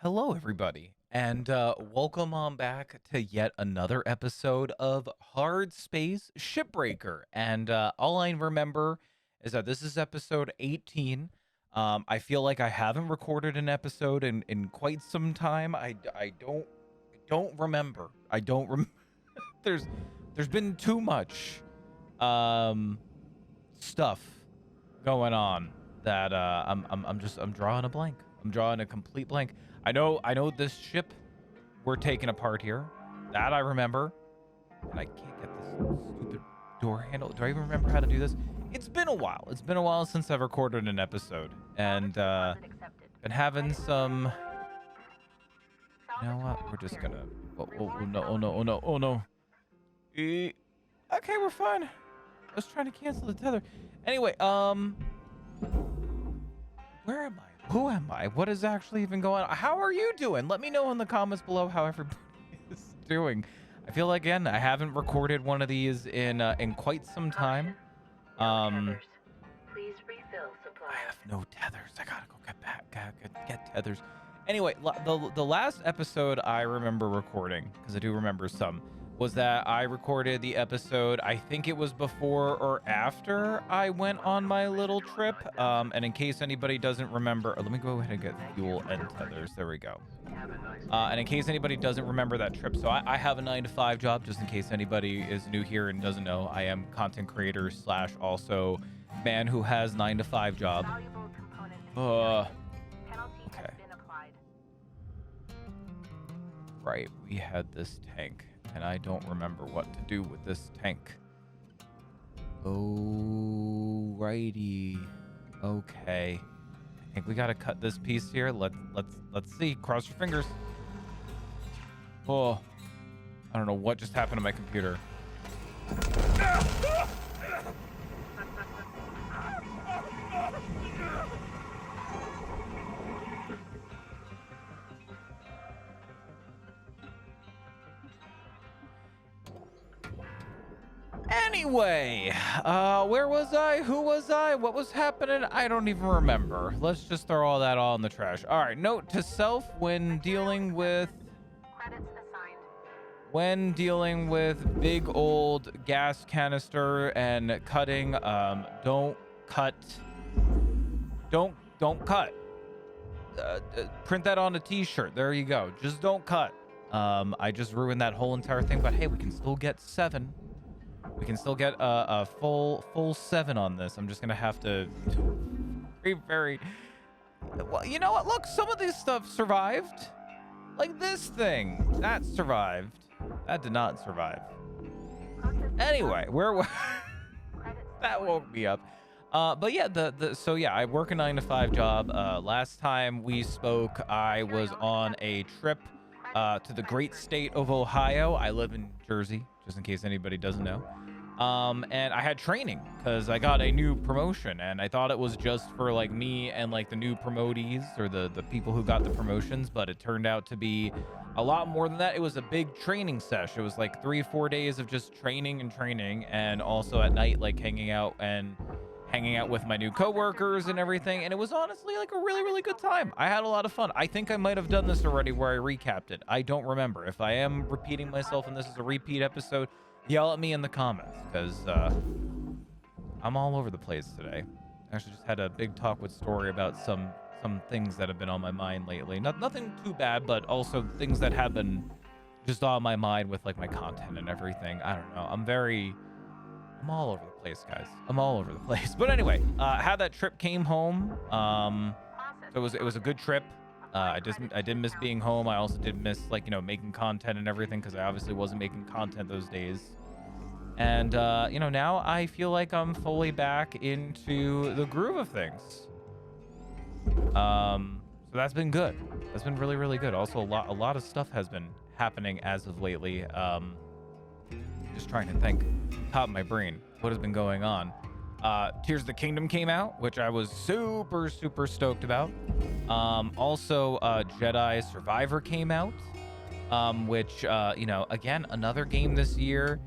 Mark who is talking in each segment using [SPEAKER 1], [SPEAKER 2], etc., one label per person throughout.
[SPEAKER 1] Hello, everybody, and welcome on back to yet another episode of Hardspace Shipbreaker. And all I remember is that this is episode 18. I feel like I haven't recorded an episode in quite some time. I don't remember. I don't rem there's there's been too much um stuff going on that I'm drawing a blank. I'm drawing a complete blank. I know this ship we're taking apart here. That I remember. And I can't get this stupid door handle. Do I even remember how to do this? It's been a while. It's been a while since I've recorded an episode. And been having some. You know what? We're just gonna. Oh no, oh no, oh no, oh no. Okay, we're fine. I was trying to cancel the tether. Anyway, where am I? Who am I? What is actually even going on? How are you doing? Let me know in the comments below how everybody is doing. I feel like, again, I haven't recorded one of these in quite some time.
[SPEAKER 2] Please refill supplies.
[SPEAKER 1] I have no tethers. I gotta go get tethers. Anyway, the last episode I remember recording, because I do remember some, was that I recorded the episode, I think it was before or after I went on my little trip. And in case anybody doesn't remember, let me go ahead and get fuel and tethers. There we go. And in case anybody doesn't remember that trip, so I have a 9-to-5 job, just in case anybody is new here and doesn't know. I am content creator / also man who has 9-to-5 job. Okay. Right, we had this tank, and I don't remember what to do with this tank. Alrighty. Okay. I think we gotta cut this piece here. Let's see. Cross your fingers. Oh, I don't know what just happened to my computer. Anyway, where was I? Who was I? What was happening? I don't even remember. Let's just throw all that in the trash. All right, note to self when dealing with big old gas canister and cutting, don't cut. Don't cut. Print that on a t-shirt. There you go. Just don't cut. I just ruined that whole entire thing, but hey, we can still get 7. We can still get a full 7 on this. I'm just gonna have to very well. You know what? Look, some of this stuff survived. Like this thing, that survived. That did not survive. Anyway, that woke me up. But yeah, so yeah, I work a 9-to-5 job. Last time we spoke, I was on a trip to the great state of Ohio. I live in Jersey, just in case anybody doesn't know. And I had training because I got a new promotion, and I thought it was just for like me and like the new promotees or the people who got the promotions, but it turned out to be a lot more than that. It was a big training sesh. It was like 3-4 days of just training, and also at night like hanging out with my new coworkers and everything. And it was honestly like a really good time. I had a lot of fun. I think I might have done this already where I recapped it. I don't remember. If I am repeating myself and this is a repeat episode, yell at me in the comments, because I'm all over the place today. I actually just had a big talk with Story about some things that have been on my mind lately. Nothing too bad, but also things that have been just on my mind with like my content and everything. I don't know. I'm all over the place, guys. I'm all over the place. But anyway, how that trip came home. So it was a good trip. I did miss being home. I also did miss like, making content and everything, because I obviously wasn't making content those days. And now I feel like I'm fully back into the groove of things. So that's been good. That's been really good. Also, a lot of stuff has been happening as of lately. Just trying to think, top of my brain, what has been going on. Tears of the Kingdom came out, which I was super stoked about. Also, Jedi Survivor came out, which again, another game this year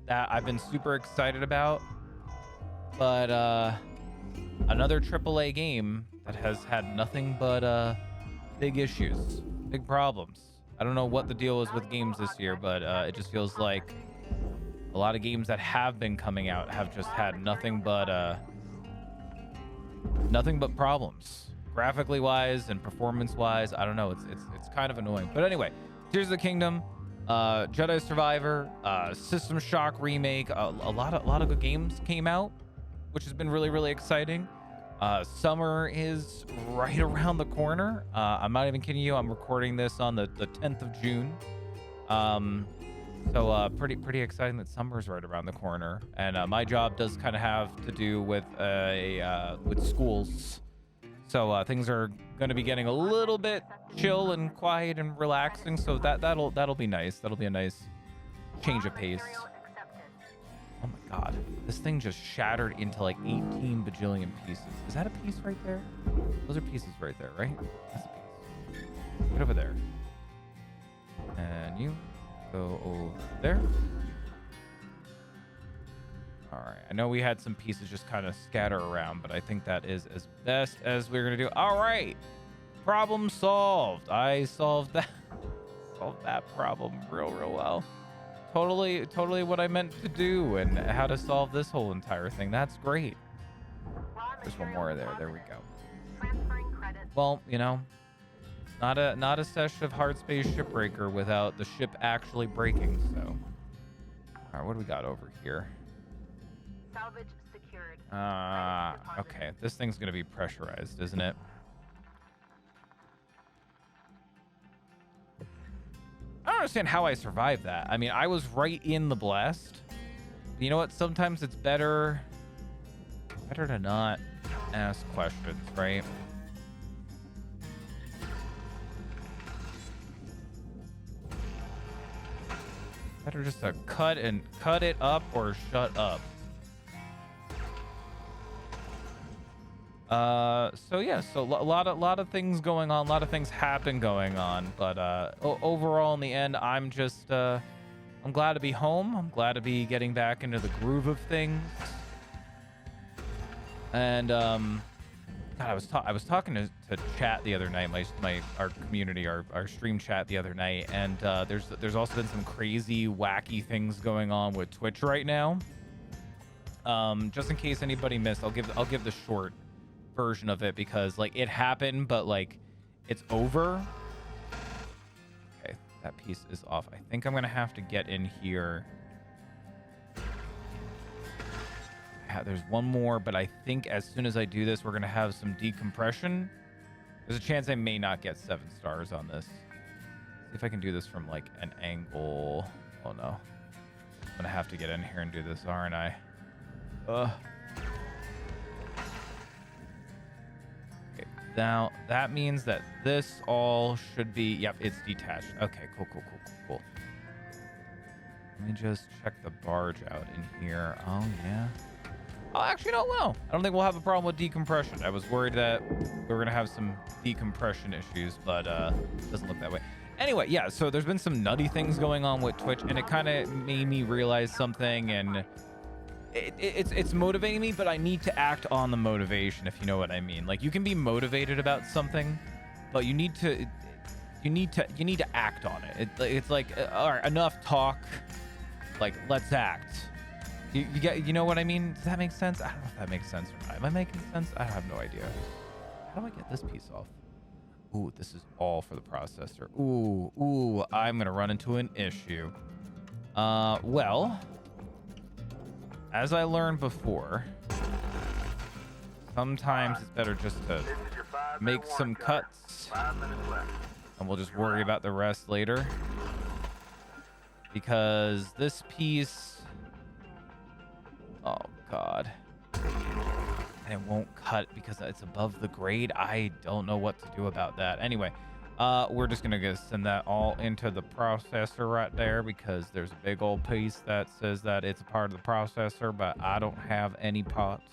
[SPEAKER 1] that I've been super excited about, but another AAA game that has had nothing but big issues. Big problems. I don't know what the deal is with games this year, but it just feels like a lot of games that have been coming out have just had nothing but problems, graphically wise and performance wise. I don't know. It's kind of annoying. But anyway, Tears of the Kingdom, Jedi Survivor, System Shock remake. A lot of good games came out, which has been really, really exciting. Summer is right around the corner. I'm not even kidding you. I'm recording this on the 10th of June. So pretty exciting that summer's right around the corner. And my job does kind of have to do with schools. So things are going to be getting a little bit chill and quiet and relaxing. So that'll be nice. That'll be a nice change of pace. Oh my god, this thing just shattered into like 18 bajillion pieces. Is that a piece right there? Those are pieces right there, right? That's a piece. Get over there. And you go over there. All right, I know we had some pieces just kind of scatter around, but I think that is as best as we're gonna do. All right, problem solved. I solved that problem real well. Totally what I meant to do and how to solve this whole entire thing. That's great. There's one more there. There we go. Well, you know, not a session of Hardspace Shipbreaker without the ship actually breaking. So, all right, what do we got over here?
[SPEAKER 2] Salvage secured.
[SPEAKER 1] Okay. This thing's gonna be pressurized, isn't it? I don't understand how I survived that. I mean, I was right in the blast. You know what? Sometimes it's better to not ask questions, right? Better just to cut it up or shut up. So yeah, so a lot of things going on, a lot of things have been going on, but overall in the end, I'm just I'm glad to be home. I'm glad to be getting back into the groove of things. And God, I was talking to chat the other night, our community, our stream chat the other night, and there's also been some crazy wacky things going on with Twitch right now. Just in case anybody missed, I'll give the short version of it because like it happened, but like it's over. Okay, that piece is off. I think I'm gonna have to get in here. There's one more, but I think as soon as I do this, we're gonna have some decompression. There's a chance I may not get 7 stars on this. See if I can do this from like an angle. Oh no, I'm gonna have to get in here and do this, aren't I? Now, that means that this all should be... Yep, it's detached. Okay, cool. Let me just check the barge out in here. Oh, yeah. Oh, actually, no. I don't think we'll have a problem with decompression. I was worried that we were going to have some decompression issues, but it doesn't look that way. Anyway, yeah, so there's been some nutty things going on with Twitch, and it kind of made me realize something, and... It's motivating me, but I need to act on the motivation, if you know what I mean. Like, you can be motivated about something, but you need to act on it. It's like, all right, enough talk. Like, let's act. You know what I mean? Does that make sense? I don't know if that makes sense or not. Am I making sense? I have no idea. How do I get this piece off? Ooh, this is all for the processor. Ooh, I'm gonna run into an issue. Well. As I learned before, sometimes it's better just to make some cuts, and we'll just worry about the rest later. Because this piece, oh God, and it won't cut because it's above the grade. I don't know what to do about that. Anyway, we're just gonna send that all into the processor right there because there's a big old piece that says that it's a part of the processor, but I don't have any parts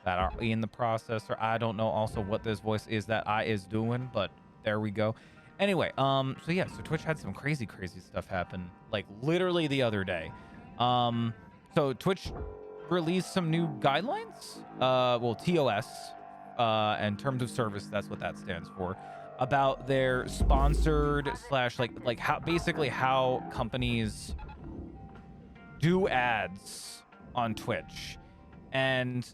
[SPEAKER 1] that are in the processor. I don't know also what this voice is that I is doing, but there we go. Anyway, so yeah, so Twitch had some crazy stuff happen, like literally the other day. So Twitch released some new guidelines, well, TOS, and terms of service, that's what that stands for. about their sponsored slash like how basically how companies do ads on Twitch. And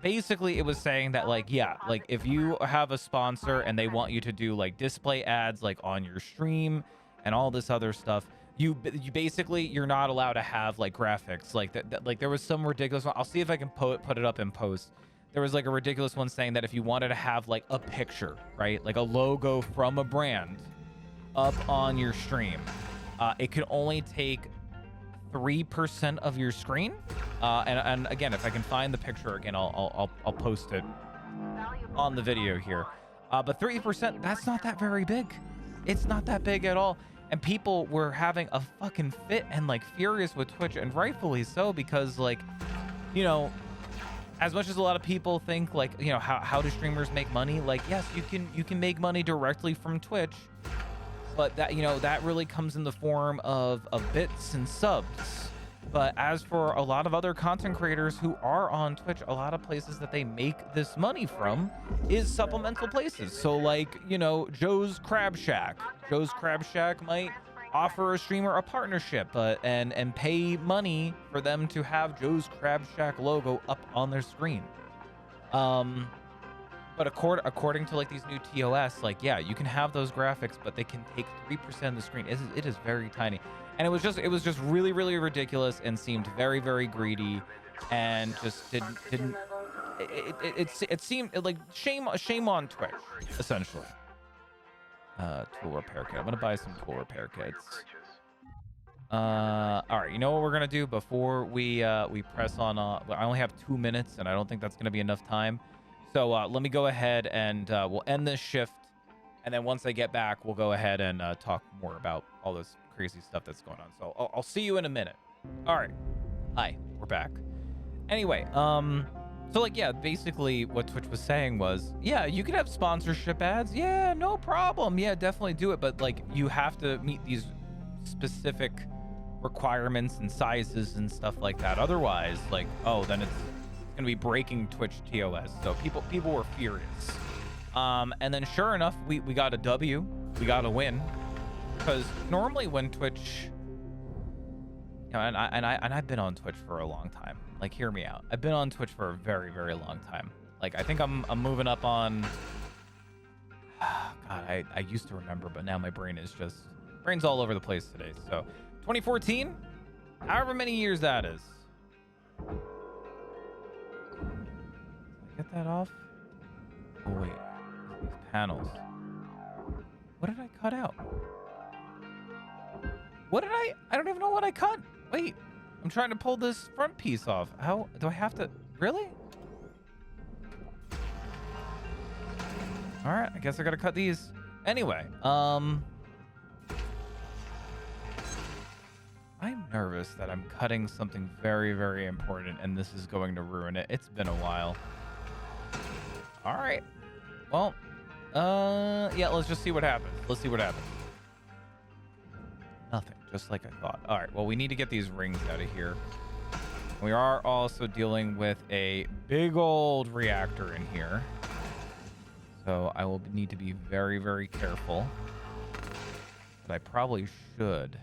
[SPEAKER 1] basically it was saying that like, yeah, like if you have a sponsor and they want you to do like display ads like on your stream and all this other stuff, you basically, you're not allowed to have like graphics like that. Like there was some ridiculous one. I'll see if I can put it up in post. There was like a ridiculous one saying that if you wanted to have like a picture, right, like a logo from a brand up on your stream, it could only take 3% of your screen. And again, if I can find the picture again, I'll post it on the video here. But 3%, that's not that very big. It's not that big at all. And people were having a fucking fit and like furious with Twitch, and rightfully so, because like, you know, as much as a lot of people think like, you know, how do streamers make money? Like, yes, you can make money directly from Twitch, but that, you know, that really comes in the form of bits and subs. But as for a lot of other content creators who are on Twitch, a lot of places that they make this money from is supplemental places. So like, you know, Joe's Crab Shack. Joe's Crab Shack might offer a streamer a partnership and pay money for them to have Joe's Crab Shack logo up on their screen. But according to like these new TOS, like, yeah, you can have those graphics, but they can take 3% of the screen. It is very tiny. And it was just really, really ridiculous and seemed very, very greedy, and just didn't it seemed like shame on Twitch, essentially. Tool repair kit. I'm gonna buy some tool repair kits. All right, you know what we're gonna do before we press on? I only have 2 minutes, and I don't think that's gonna be enough time. So let me go ahead and we'll end this shift, and then once I get back, we'll go ahead and talk more about all this crazy stuff that's going on. So I'll see you in a minute. All right. Hi, we're back. Anyway, so like, yeah, basically what Twitch was saying was, yeah, you can have sponsorship ads. Yeah, no problem. Yeah, definitely do it. But like, you have to meet these specific requirements and sizes and stuff like that. Otherwise, like, oh, then it's gonna be breaking Twitch TOS. So people were furious. And then sure enough, we got a W. We got a win. Because normally when Twitch, you know, and I've been on Twitch for a long time. Like, hear me out. I've been on Twitch for a very, very long time. Like, I think I'm moving up on. God, I used to remember, but now my brain's all over the place today. So, 2014, however many years that is. Get that off. Oh wait, these panels. What did I cut out? What did I don't even know what I cut. Wait, I'm trying to pull this front piece off. How do I have to? Really? All right, I guess I gotta cut these. Anyway, I'm nervous that I'm cutting something very, very important, and this is going to ruin it. It's been a while. All right. Well, yeah, let's just see what happens. Let's see what happens. Nothing, just like I thought. All right, well, we need to get these rings out of here. We are also dealing with a big old reactor in here. So I will need to be very, very careful. But I probably should.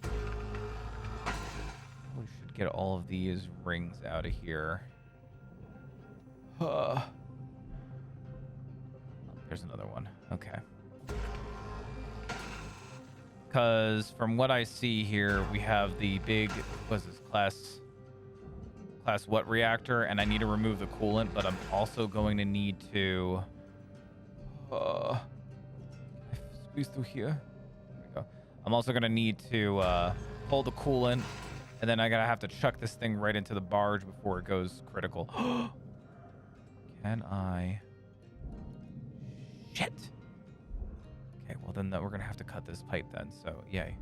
[SPEAKER 1] Probably should get all of these rings out of here. There's another one. Okay. Because from what I see here, we have the big, what's this, class what reactor, and I need to remove the coolant, but I'm also going to need to squeeze through here. There we go. I'm also going to need to pull the coolant, and then I gotta have to chuck this thing right into the barge before it goes critical. Can I? Shit. Okay, well then we're gonna have to cut this pipe then. So yay,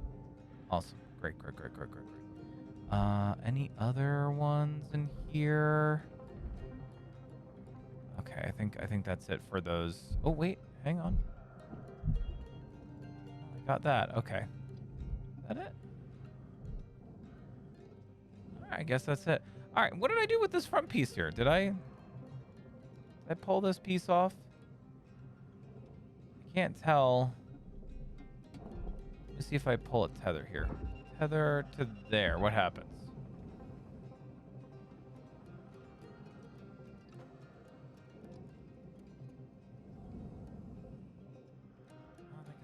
[SPEAKER 1] awesome, great. Any other ones in here? Okay, I think that's it for those. Oh wait, hang on. I got that. Okay, is that it? All right, I guess that's it. All right, what did I do with this front piece here? Did I pull this piece off? can't tell. Let me see if I pull a tether here. Tether to there. What happens?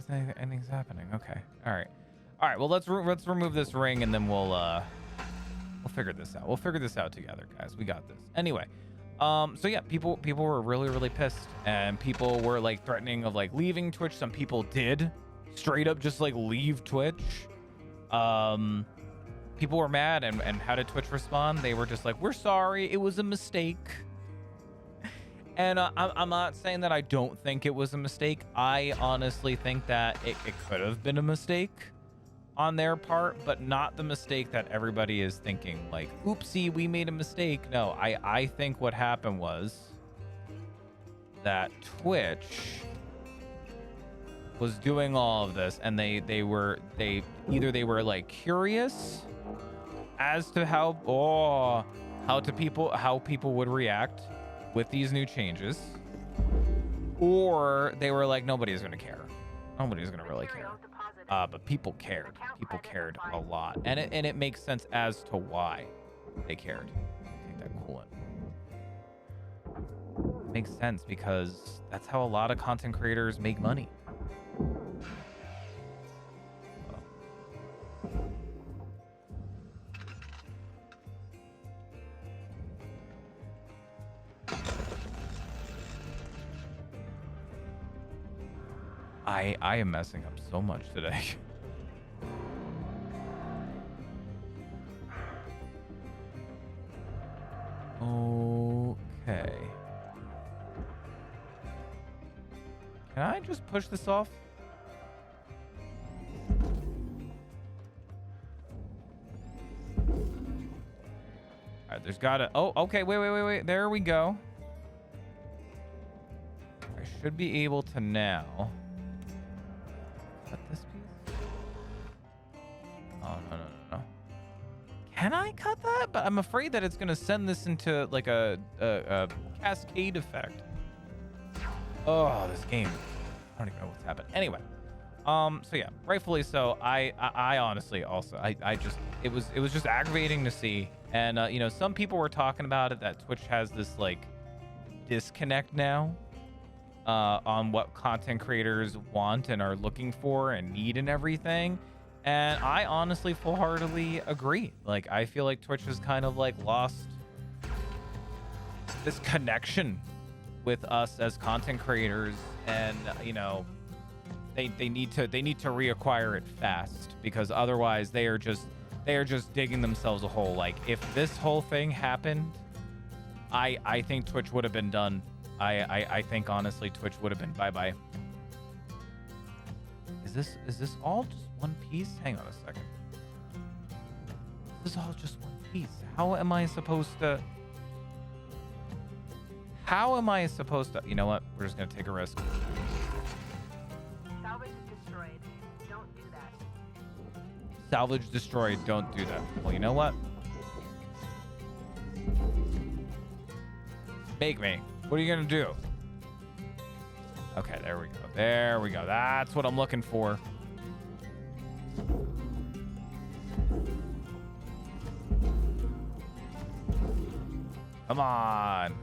[SPEAKER 1] I don't think anything's happening. Okay. All right. All right. Well, let's remove this ring and then we'll figure this out. We'll figure this out together, guys. We got this. Anyway. So yeah, people were really pissed, and people were like threatening of like leaving Twitch. Some people did straight up just like leave Twitch. People were mad, and how did Twitch respond? They were just like, we're sorry, it was a mistake. And I'm not saying that I don't think it was a mistake. I honestly think that it could have been a mistake on their part, but not the mistake that everybody is thinking, like, oopsie, we made a mistake. No, I think what happened was that Twitch was doing all of this, and they were like curious as to how people would react with these new changes, or they were like, nobody's gonna care. Nobody's gonna really care. But people cared. People cared a lot, and it makes sense as to why they cared. Take that coolant. Makes sense because that's how a lot of content creators make money. I am messing up so much today. Okay. Can I just push this off? All right, there's gotta... Oh, okay, wait. There we go. I should be able to now... Cut this piece? Oh, no. Can I cut that? But I'm afraid that it's going to send this into like a cascade effect. Oh, this game. I don't even know what's happened. Anyway. So yeah, rightfully so. I honestly also, I just, it was just aggravating to see. And, you know, some people were talking about it, that Twitch has this like disconnect now on what content creators want and are looking for and need and everything. And I honestly full-heartedly agree. Like, I feel like Twitch has kind of like lost this connection with us as content creators, and you know, they need to reacquire it fast, because otherwise they are just digging themselves a hole. Like, if this whole thing happened, I think Twitch would have been done. I think honestly Twitch would have been bye-bye. Is this all just one piece? Hang on a second. This is all just one piece. How am I supposed to... You know what? We're just gonna take a risk.
[SPEAKER 2] Salvage destroyed. Don't do that.
[SPEAKER 1] Salvage destroyed. Don't do that. Well, you know what? Make me. What are you gonna do? Okay, there we go. There we go. That's what I'm looking for. Come on.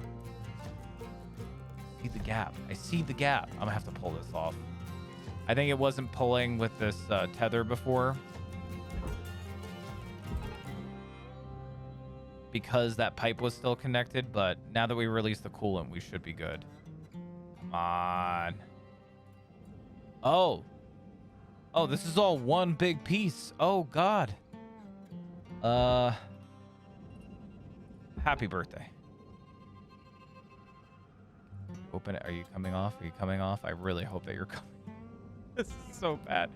[SPEAKER 1] See the gap. I see the gap. I'm gonna have to pull this off. I think it wasn't pulling with this tether before, because that pipe was still connected, but now that we release the coolant, we should be good. Come on. Oh, this is all one big piece. Oh God. Happy birthday. Open it. Are you coming off? Are you coming off? I really hope that you're coming. This is so bad.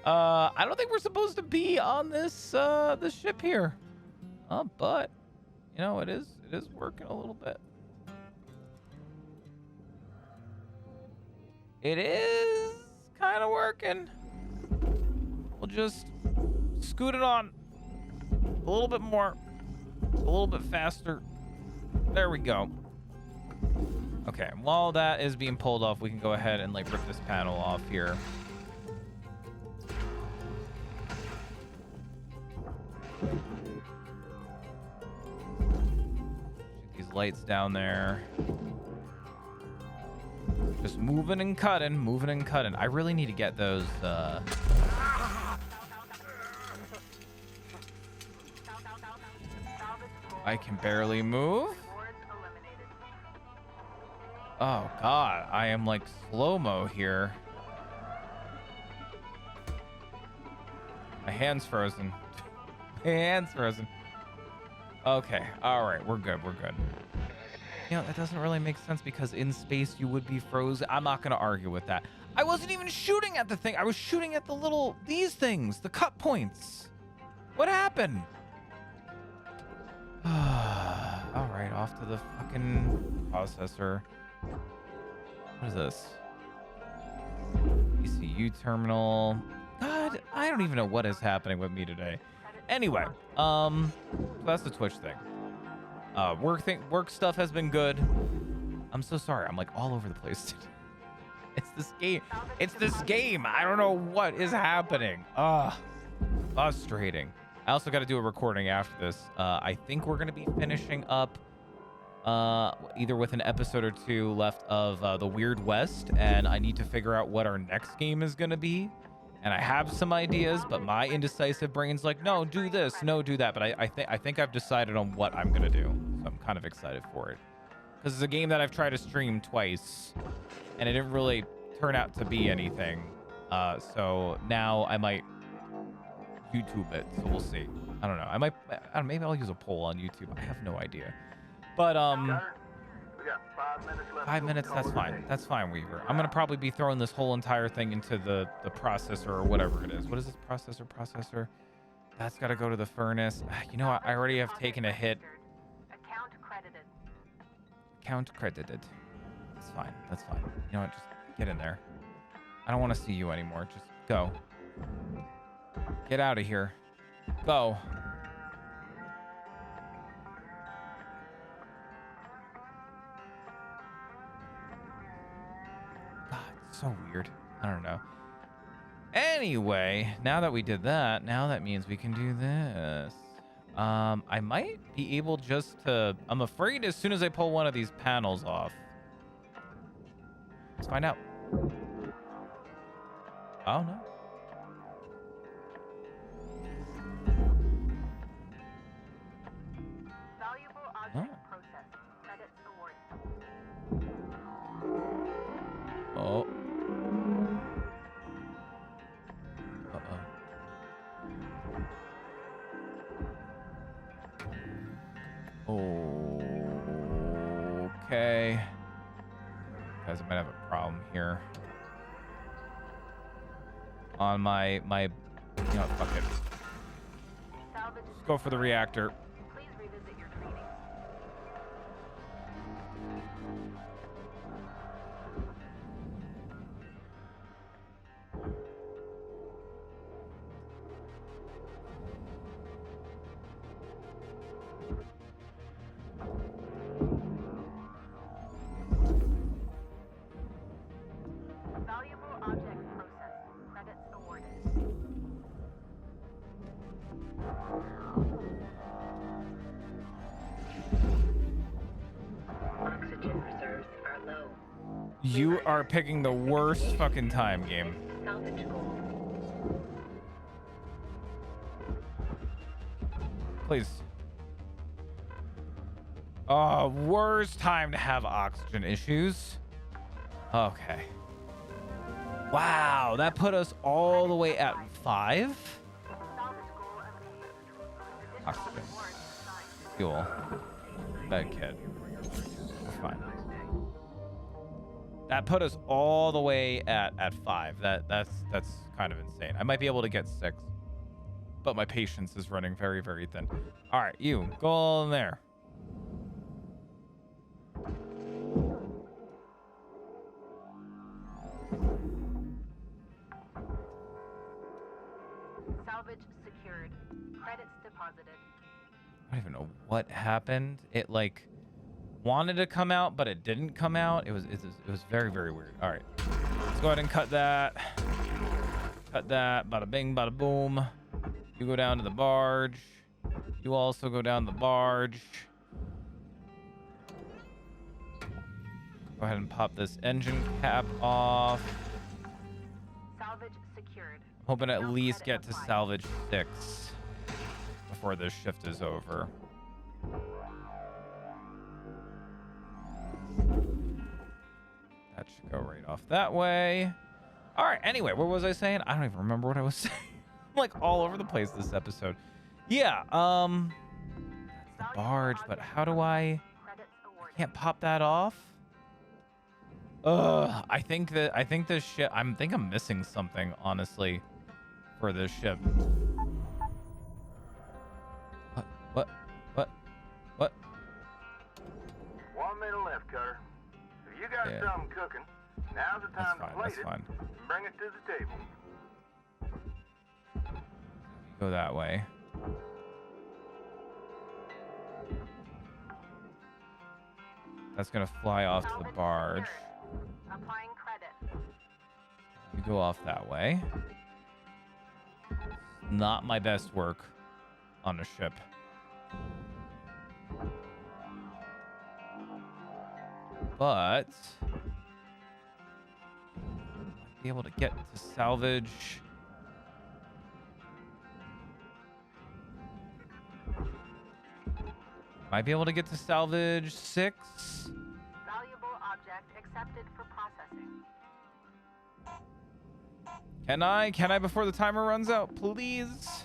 [SPEAKER 1] I don't think we're supposed to be on this this ship here. But you know, it is working a little bit. It is kind of working. We'll just scoot it on a little bit more, a little bit faster. There we go. Okay, while that is being pulled off, we can go ahead and like rip this panel off here. Shoot these lights down there. Just moving and cutting, moving and cutting. I really need to get those, I can barely move. Oh God, I am like slow-mo here. My hand's frozen. My hand's frozen. Okay, all right, we're good, we're good. You know, that doesn't really make sense because in space you would be frozen. I'm not gonna argue with that. I wasn't even shooting at the thing. I was shooting at the little, these things, the cut points. What happened? All right, off to the fucking processor. What is this? ECU terminal. God, I don't even know what is happening with me today. Anyway, that's the Twitch thing. Work stuff has been good. I'm so sorry. I'm like all over the place. It's this game. It's this game. I don't know what is happening. Frustrating. I also got to do a recording after this. I think we're gonna be finishing up either with an episode or two left of the Weird West, and I need to figure out what our next game is gonna be. And I have some ideas, but my indecisive brain's like, no, do this, no, do that. But I think I've decided on what I'm gonna do, so I'm kind of excited for it. Because it's a game that I've tried to stream twice, and it didn't really turn out to be anything. So now I might YouTube it, so we'll see. I don't know. Maybe I'll use a poll on YouTube. I have no idea. But
[SPEAKER 3] We got 5 minutes left.
[SPEAKER 1] 5 minutes, that's fine. That's fine, Weaver. I'm gonna probably be throwing this whole entire thing into the processor or whatever it is. What is this processor? That's gotta go to the furnace. You know what? I already have taken a hit. Account credited. That's fine. That's fine. You know what? Just get in there. I don't want to see you anymore. Just go. Get out of here. Go. God, it's so weird. I don't know. Anyway, now that we did that, now that means we can do this. I might be able just to... I'm afraid as soon as I pull one of these panels off. Let's find out. Oh, no.
[SPEAKER 2] Valuable object processed. Credits awarded.
[SPEAKER 1] Oh. Okay. Guys, I might have a problem here. On my, you know, fuck it. Let's go for the reactor.
[SPEAKER 2] Please revisit your training. Valuable object processed. Credits awarded.
[SPEAKER 4] Oxygen reserves are low.
[SPEAKER 1] You are picking the worst fucking time, game.
[SPEAKER 4] Salvage goal.
[SPEAKER 1] Please. Oh, worst time to have oxygen issues. Okay. Wow, that put us all the way at 5?
[SPEAKER 2] Salvage goal obtained.
[SPEAKER 1] Oxygen. Fuel. Med kit. We're fine. That put us all the way at 5. That's kind of insane. I might be able to get 6, but my patience is running very, very thin. All right, you go in there.
[SPEAKER 2] Salvage secured. Credits deposited.
[SPEAKER 1] I don't even know what happened. It like wanted to come out, but it didn't come out. It was very, very weird. All right, let's go ahead and cut that. Cut that. Bada bing, bada boom. You go down to the barge. You also go down the barge. Go ahead and pop this engine cap off.
[SPEAKER 2] Salvage secured.
[SPEAKER 1] Hoping to at
[SPEAKER 2] No
[SPEAKER 1] least
[SPEAKER 2] credit
[SPEAKER 1] get to
[SPEAKER 2] applied.
[SPEAKER 1] salvage 6 before this shift is over. That should go right off that way. All right, anyway, what was I saying? I don't even remember what I was saying. I'm like all over the place this episode. Yeah, that's the barge, but how do I
[SPEAKER 2] Credits awarded.
[SPEAKER 1] can't pop that off? I think this ship, I think I'm missing something, honestly, for this ship. What?
[SPEAKER 3] 1 minute left, Cutter. If you got
[SPEAKER 1] Yeah.
[SPEAKER 3] something cooking, now's the
[SPEAKER 1] That's
[SPEAKER 3] time
[SPEAKER 1] fine,
[SPEAKER 3] to plate
[SPEAKER 1] that's
[SPEAKER 3] it
[SPEAKER 1] fine.
[SPEAKER 3] and bring it to the table.
[SPEAKER 1] Go that way. That's gonna fly off to the
[SPEAKER 2] Salvage
[SPEAKER 1] barge.
[SPEAKER 2] secured. Applying credit.
[SPEAKER 1] You go off that way. Not my best work on a ship. But might be able to get to salvage. Might be able to get to salvage 6.
[SPEAKER 2] Valuable object accepted for processing.
[SPEAKER 1] Can I? Can I before the timer runs out, please?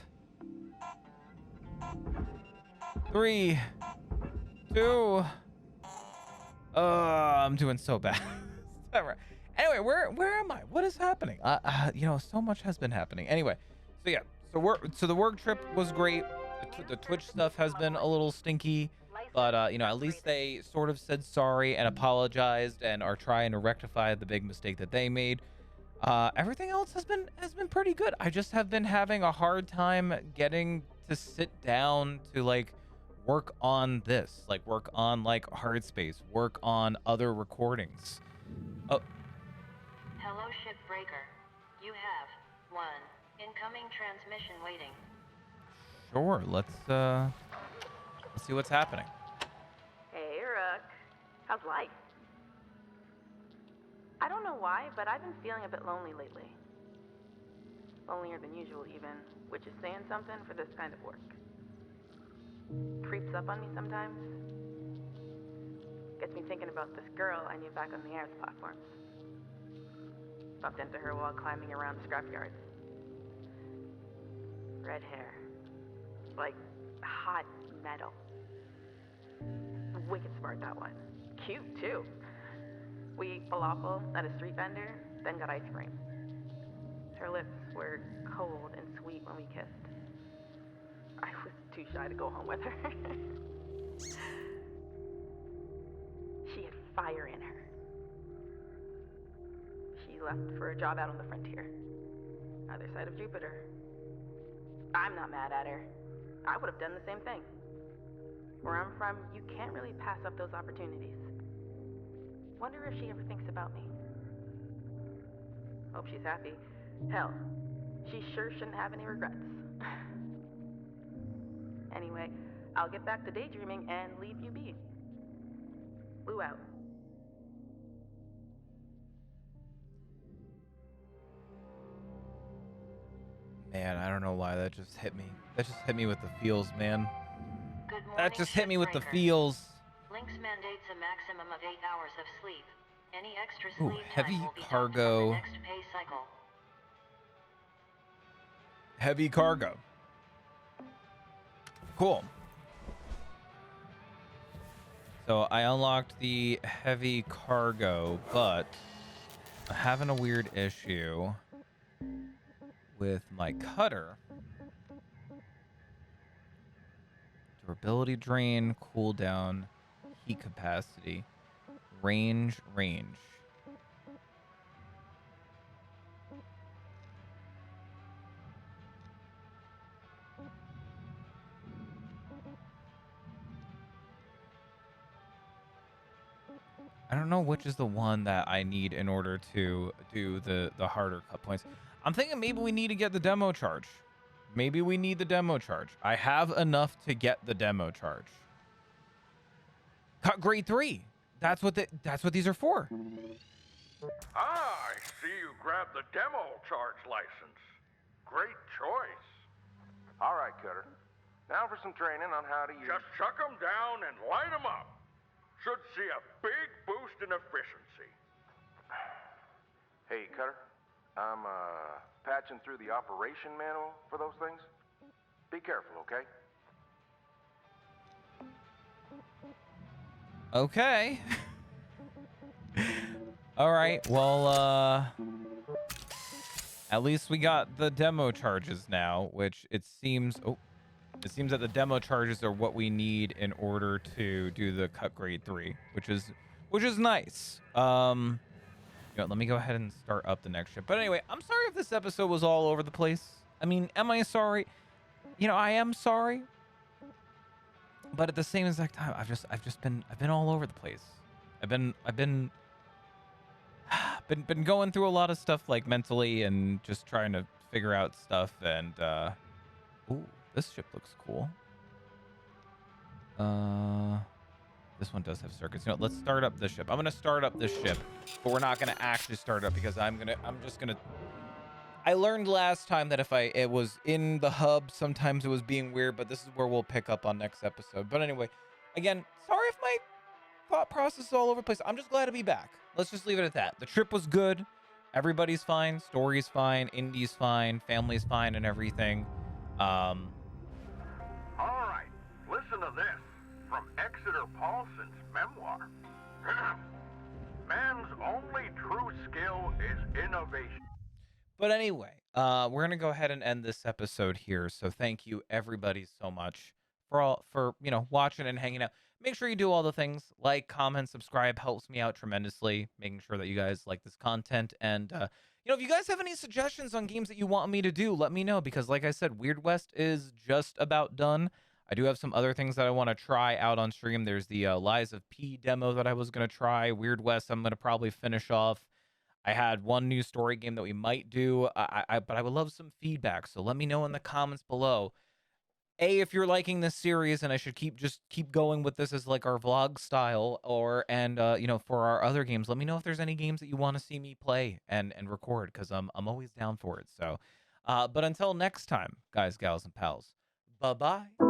[SPEAKER 1] 3, 2. I'm doing so bad. Anyway, where am I? What is happening? You know, so much has been happening. Anyway, so yeah, so the work trip was great. The Twitch stuff has been a little stinky, but you know, at least they sort of said sorry and apologized and are trying to rectify the big mistake that they made. Everything else has been pretty good. I just have been having a hard time getting to sit down to like work on this, like work on like Hardspace, work on other recordings. Oh,
[SPEAKER 4] Hello, Shipbreaker. You have one incoming transmission waiting.
[SPEAKER 1] sure. Let's see what's happening.
[SPEAKER 2] Hey, Rook. How's life? I don't know why, but I've been feeling a bit lonely lately. Lonelier than usual, even, which is saying something for this kind of work. Creeps up on me sometimes. Gets me thinking about this girl I knew back on the airs platforms. Bumped into her while climbing around scrapyards. Red hair. Like hot metal. Wicked smart, that one. Cute, too. We ate falafel at a street vendor, then got ice cream. Her lips were cold and sweet when we kissed. I was too shy to go home with her. She had fire in her. She left for a job out on the frontier, other side of Jupiter. I'm not mad at her. I would have done the same thing. Where I'm from, you can't really pass up those opportunities. Wonder if she ever thinks about me. Hope she's happy. Hell, she sure shouldn't have any regrets. Anyway, I'll get back to daydreaming and leave you be. Blue out.
[SPEAKER 1] Man, I don't know why that just hit me. That just hit me with the feels, man.
[SPEAKER 4] Good morning,
[SPEAKER 1] That just hit me with the
[SPEAKER 4] Shipbreaker.
[SPEAKER 1] feels.
[SPEAKER 4] Lynx mandates a maximum of 8 hours of sleep. Any extra
[SPEAKER 1] Ooh,
[SPEAKER 4] sleep
[SPEAKER 1] heavy
[SPEAKER 4] time will be
[SPEAKER 1] cargo.
[SPEAKER 4] dumped from the next pay cycle.
[SPEAKER 1] Heavy cargo. Cool. So I unlocked the heavy cargo, but I'm having a weird issue with my cutter. Durability drain, cooldown, heat capacity, range. I don't know which is the one that I need in order to do the harder cut points. I'm thinking maybe we need to get the demo charge. Maybe we need the demo charge. I have enough to get the demo charge. Cut grade 3. That's what these are for.
[SPEAKER 3] Ah, I see you grabbed the demo charge license. Great choice. All right, Cutter. Now for some training on how to use... Just chuck them down and light them up. Should see a big boost in efficiency. Hey, Cutter. I'm, patching through the operation manual for those things. Be careful, okay?
[SPEAKER 1] Okay. All right. Well, at least we got the demo charges now, which it seems that the demo charges are what we need in order to do the cut grade 3, which is nice. You know, let me go ahead and start up the next ship. But anyway, I'm sorry if this episode was all over the place. I mean, am I sorry? You know, I am sorry. But at the same exact time, I've been all over the place. I've been going through a lot of stuff, like mentally, and just trying to figure out stuff. And ooh, this ship looks cool. This one does have circuits. You know, let's start up this ship. I'm gonna start up this ship, but we're not gonna actually start it up because I learned last time that if it was in the hub, sometimes it was being weird, but this is where we'll pick up on next episode. But anyway, again, sorry if my thought process is all over the place. I'm just glad to be back. Let's just leave it at that. The trip was good. Everybody's fine. Story's fine. Indy's fine. Family's fine and everything.
[SPEAKER 3] All right, listen to this from Exeter Paulson's memoir. Man's only true skill is innovation.
[SPEAKER 1] But anyway, we're going to go ahead and end this episode here. So thank you everybody so much for you know, watching and hanging out. Make sure you do all the things, like, comment, subscribe, helps me out tremendously, making sure that you guys like this content. And, you know, if you guys have any suggestions on games that you want me to do, let me know, because like I said, Weird West is just about done. I do have some other things that I want to try out on stream. There's the Lies of P demo that I was going to try. Weird West, I'm going to probably finish off. I had one new story game that we might do, but I would love some feedback. So let me know in the comments below. If you're liking this series and I should keep going with this as like our vlog style, and you know, for our other games, let me know if there's any games that you want to see me play and record, because I'm always down for it. So, but until next time, guys, gals, and pals, bye-bye.